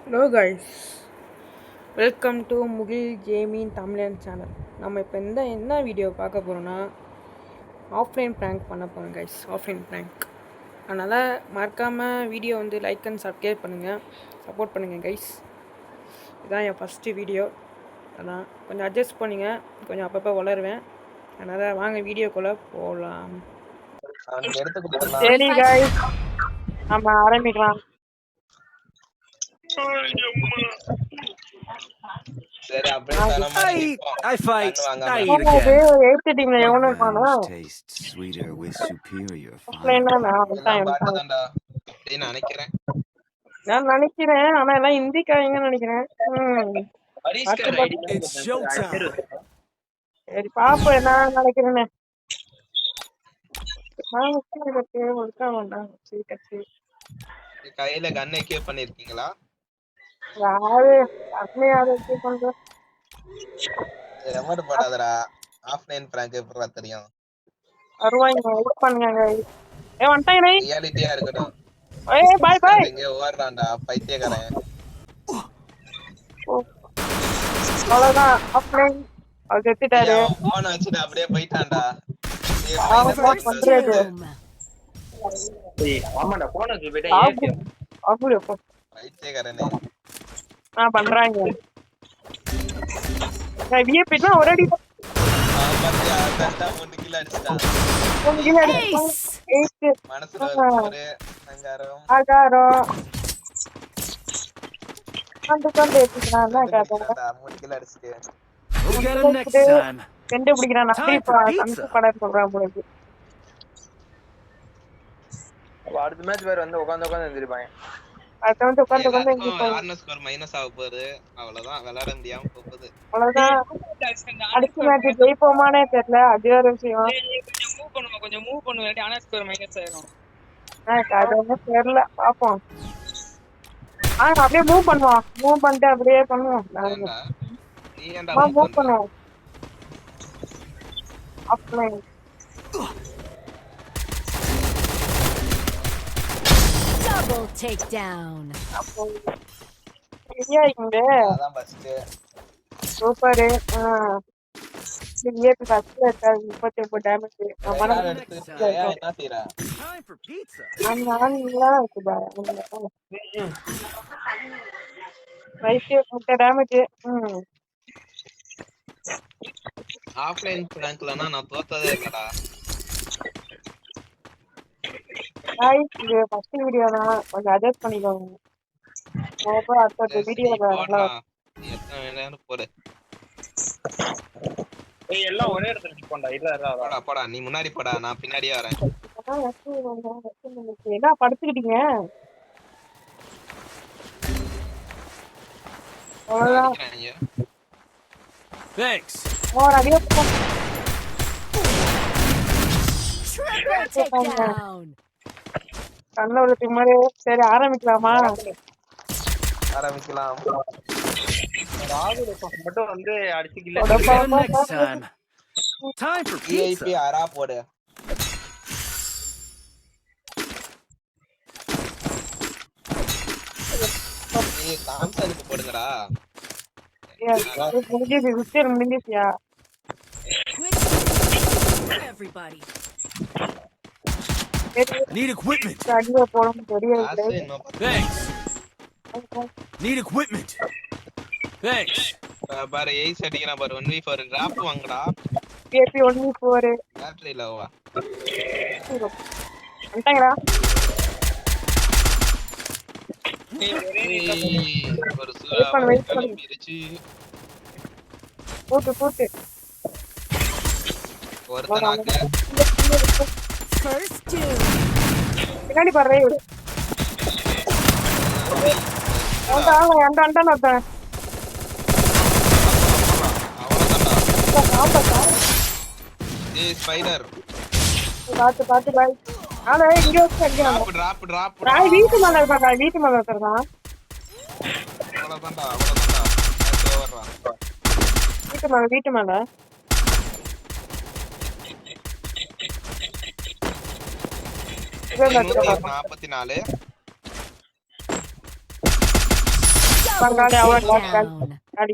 Hello guys, welcome to Mugil gaming Tamilan channel. நம்ம இப்போ என்ன வீடியோ பார்க்க போகிறோன்னா ஆஃப்லைன் ப்ராங்க் பண்ண போகிறோம் கைஸ். Offline prank. அதனால் மறக்காமல் வீடியோ லைக் அண்ட் சப்ஸ்கிரைப் பண்ணுங்கள், சப்போர்ட் பண்ணுங்கள் கைஸ். இதுதான் என் ஃபஸ்ட்டு வீடியோ. அதான் கொஞ்சம் அட்ஜஸ்ட் பண்ணுங்க, கொஞ்சம் அப்பப்போ வளருவேன். அதனால் வாங்க வீடியோக்குள்ளே போகலாம். சரி கைஸ், நம்ம ஆரம்பிக்கலாம். சரி அப்படியே தரமா நிப்போம். I fight. I வாங்காம eat again. Tastes sweeter with superior நான் நினைக்கிறேன். ஆனா எல்லாம் இந்திக்காரங்க நினைக்கிறேன். It's showtime. சரி பாப்போம் என்ன நினைக்கிறேன்னு. கையில கன் எக்யூப் பண்ணிருக்கீங்களா? ரெமோட் போடாதடா. ஆஃப்லைன் பிராங்க் எப்பறா தெரியும்? ரியாலிட்டியா இருக்கட்டும். இங்க ஓடுறான்டா பைத்தியக்காரன். அவ்வளவுதான் ஆஃப்லைன். அது எடுத்துட்டாரு. போன் வச்சுட்டு அப்படியே போயிட்டான்டா. பைத்தியக்காரனே. பண்றாங்க ஒரு அடி ஆகாரம் கண்டுபிடிக்கிறான். சொல்றான் உங்களுக்கு அடுத்த மேட்ச் வேற வந்து உட்கார்ந்து எழுந்திருப்பாங்க. மைனஸ் ஆக போகுது. அவ்வளவுதான், விளையாட முடியாம போகுது. அவ்வளவுதான். அடுத்த மேட்ச் ஜெயிப்போமானே தெரியல. அது ஒரு விஷயம். கொஞ்சம் மூவ் பண்ணுவேன். ஆனா ஸ்கோர் மைனஸ் ஆயிடும். அது ஒன்றும் தெரியல, பாப்போம். அப்படியே மூவ் பண்ணுவோம். மூவ் பண்ணிட்டு அப்படியே பண்ணுவோம். மூவ் பண்ணுவோம். Offline double takedown. சரியா இங்க அதான் ஃபர்ஸ்ட் சூப்பர். இது ஃபர்ஸ்ட்ல இருக்க 39 டேமேஜ். என்ன செய்றா? Time for pizza. நான் இருக்குதா ரைட் 30 டேமேஜ். ஆஃப்லைன் பிராங்க்லனா நான் தோத்ததே இல்லடா. இது ஃபர்ஸ்ட் வீடியோ தான், கொஞ்சம் அட்ஜஸ்ட் பண்ணிக்கோங்க. அடுத்த வீடியோல போடு. எல்லாம் ஒரே இடத்துல நிப்போம்டா. இல்ல போடா, நீ முன்னாடி போடா, நான் பின்னாடியே வரேன். என்ன படுத்துக்கிட்டீங்க? Thanks. Triple takedown. கண்ணோட திமாரே. சரி ஆரம்பிக்கலாமா? ஆரம்பிக்கலாம். மட்டும் வந்து அடிச்சுக்கல. Next time. Time for pizza. VIP அரா போடு. நீ தாம்சனுக்கு போடுங்கடா. முடிஞ்சியா? Everybody. Need equipment. அடியில போடணும் தெரியாது. Thanks. Need equipment. Thanks. பாரு ஏஸ் அடிக்கறான் பாரு. 1v4 டிராப் வாங்கடா. கேபி 1v4 பேட்டரி லவா. வந்துட்டங்கடா. ஒரு சூப்பர் இருந்துச்சு. போட்டு ஒருத்தனாக்கு First two. பின்னாடி பாரு. அந்த ஏய் ஸ்பைடர் பாத்து பாய். இங்க வச்சு டிராப் வீட்டு மேல இருக்கா. வீட்டு மேல இருக்கா. அவ்வளவுதான்டா. வீட்டு மேல 44. பங்காளி Double அவ்வளோ takedown. காடி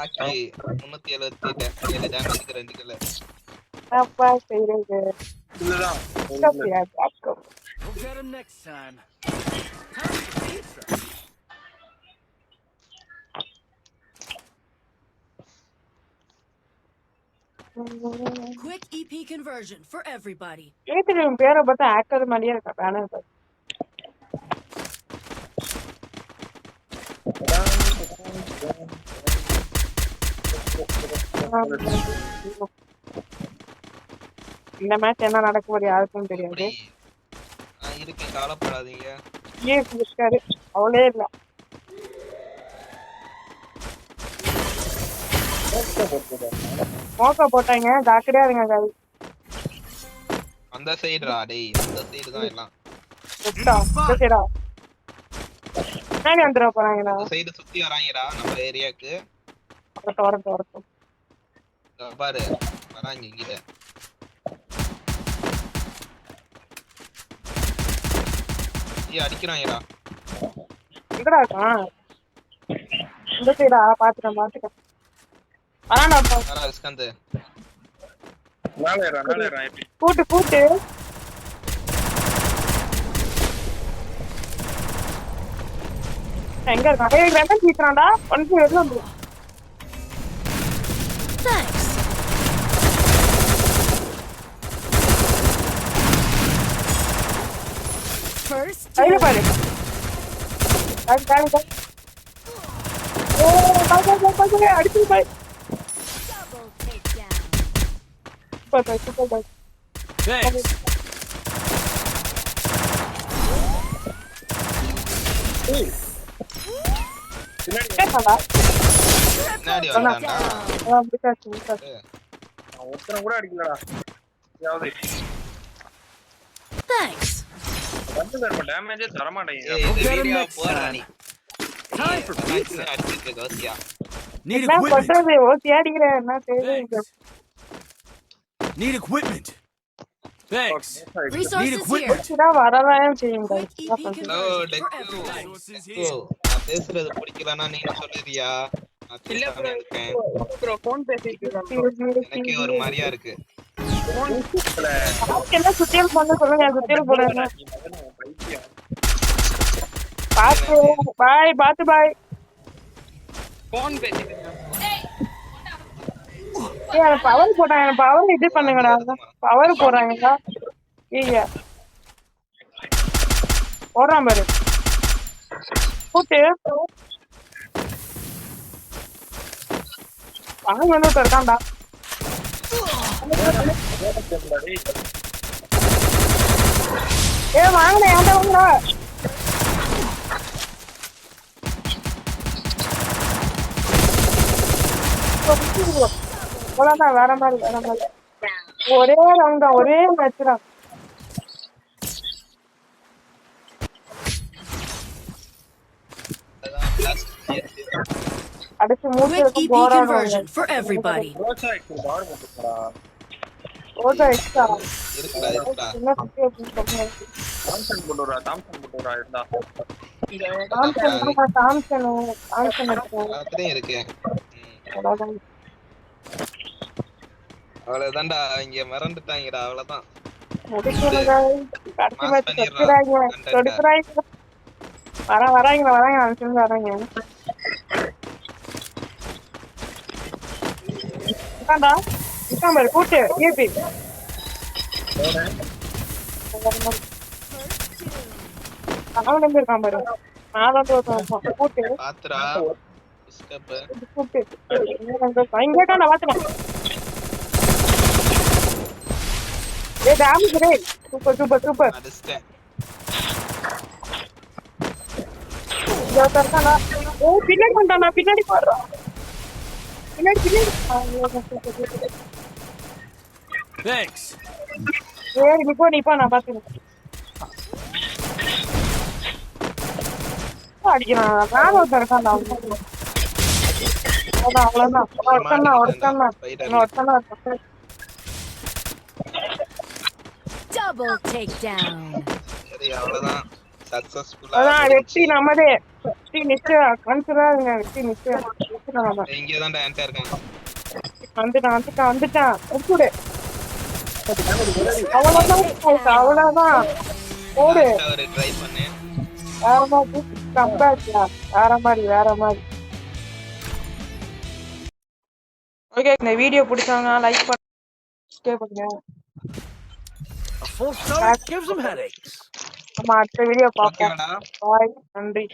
ஆக்கி 377 டேமேஜ்க்கு 2 கில். அப்பா செய்யறது இதுதான் We'll get him next time. Time for pizza. Quick EP conversion for everybody. ஏத்துக்கு பேரை பார்த்தா ஆக்டர் மாதிரியே இருக்கா பேனர் பார்த்து. இந்த மேட்ச் என்ன நடக்க போது யாருக்கும் தெரியாது. இப்படி நான் இருக்கேன், கவலைப்படாதீங்க. ஏன் இருக்காரு அவளே இல்ல. மோக்க போட்டாங்க ஜாக்கிரதையா இருங்க காய். அந்த சைடுடா டேய், அந்த சைடு தான் எல்லாம். சுத்தா சுத்திடா நானே வந்துட போறாங்கடா. அந்த சைடு சுத்தி வராங்கடா நம்ம ஏரியாக்கு. வரட்டும் இதோ பாரு வராங்க இங்கிட்ட. அடிக்கிறாங்கடா. எங்கடா இருக்கான்? இந்த சைடா பாத்துட்டேன். வரான்டா வரா ரிஸ்காந்த். மேலே ஏறா எப்படி கூட்டு எங்க இருக்கான்? ஏய் ரெண்டு சீக்கிரம்டா வந்து வெளில வந்து. Thanks. First கையில two. பாரு. காய். ஓ பாய் அடிச்சு பாய். Double takedown. சூப்பர் பாய். Thanks. கேட்டாடா. பின்னாடி வந்தான்டா. பிடிக்காச்சு. ஒருத்தனை கூட அடிக்கலடா. யாவது Thanks. வந்து தரமா டேமேஜே தர மாட்டேங்குது. ஏய் இந்த Get him வீடியோ next போறா time. நீ. Time for pizza. அடிச்சிட்டு கௌசியா. Need என்ன equipment. பண்றது? ஓசி அடிக்கிறேன் என்ன செய்யுது? Need equipment. Thanks. Need Resources here. equipment. ஓசிடா வரதான் செய்யும் guys. Quick என்ன EP பண்றது? Hello conversion for tech. everybody. Resources ஓ, here. நான் பேசுறது பிடிக்கலன்னா நீங்க சொல்லுறியா? நான் இல்ல பேசாம இருக்கேன். ப்ரோ ஃபோன் பேசிட்டு இருக்கேன். எனக்கே ஒரு மாதிரியா இருக்கு. என்ன சுத்தியல் பண்ண சொல்லுங்க. சுத்தியல் போடுறேன். பைத்தியம். பாத்து பாய். ஃபோன் பேசிட்டு இருக்கேன். பவர் போட்டாங்க. பவர் இது பண்ணுங்கடா. பவர் போடுறாங்கடா. ஐயா போடுறான் பாரு. கூட்டு வாங்க வந்து இருக்கான்டா. ஏ வாங்கடா ஏன்டா வாங்கடா. அவ்வளவுதான் வேற மாதிரி ஒரே ரவுண்ட் தான். ஒரே மேட்ச் தான். அடிச்சு மூச்சு Quick EP conversion for everybody. ரோசா எக்ஸ் பார் போட்டுடா. ஓட்டா எக்ஸ்ட்ரா இருக்குடா. என்ன சுத்தி அப்படின்னு சொல்லுங்க. தாம்சன் போட்டுடா இருந்தா. தாம்சன் இருக்கு. எல்லாத்துலயும் இருக்கு. அவ்வளவுதான். அவ்வளவுதான்டா, இங்க மறந்துட்டாங்கடா. அவ்வளவுதான். முடிச்சுடுங்க. கடைசி மேட்ச் தொடுக்குறாங்க. வராங்க அனுப்பிச்சு வராங்க. உட்காண்டா உட்காம் பாரு. கூட்டு ஏபி அவன் நம்பி இருக்கான் பாரு. நான் தான் கூட்டு பாத்துடா. பிஸ்கப். கூட்டு இங்கே நான் பாத்துறேன். ஏ டேமேஜ் ரே. சூப்பர் அடிச்சிட்டேன். பின்னாடி பண்றான். பின்னாடி போடுறான். பின்னாடி Thanks. ஏய் நிப்பா நான் பாத்துக்கிறேன். அடிக்கிறான். நான் ஒருத்தர் இருக்கான்டா. அவ்வளவுதான். ஒருத்தன்னா Double takedown. சரி அவ்வளவுதான். சக்சஸ்ஃபுல்லா அதான் வெற்றி முடிஞ்சு. நமதே. வெற்றி நிச்சயம். கான்ஃபிடன்டா இருங்க. வெற்றி நிச்சயம். வெற்றி நமதே. இங்கே தான்டா என்கிட்ட இருக்காங்க. வந்துட்டான். எடுத்துடு. அவ்வளவுதான். ஓடு. லாஸ்டா ஒரு ட்ரை பண்ணு. வேற மாதிரி கம்பேக்டா. வேற மாதிரி. ஓகே, இந்த வீடியோ பிடிச்சாங்கன்னா லைக் பண்ணுங்க. A full stomach gives them headaches. நம்ம அடுத்த வீடியோ பார்ப்போம். ஓகேடா. பாய். நன்றி.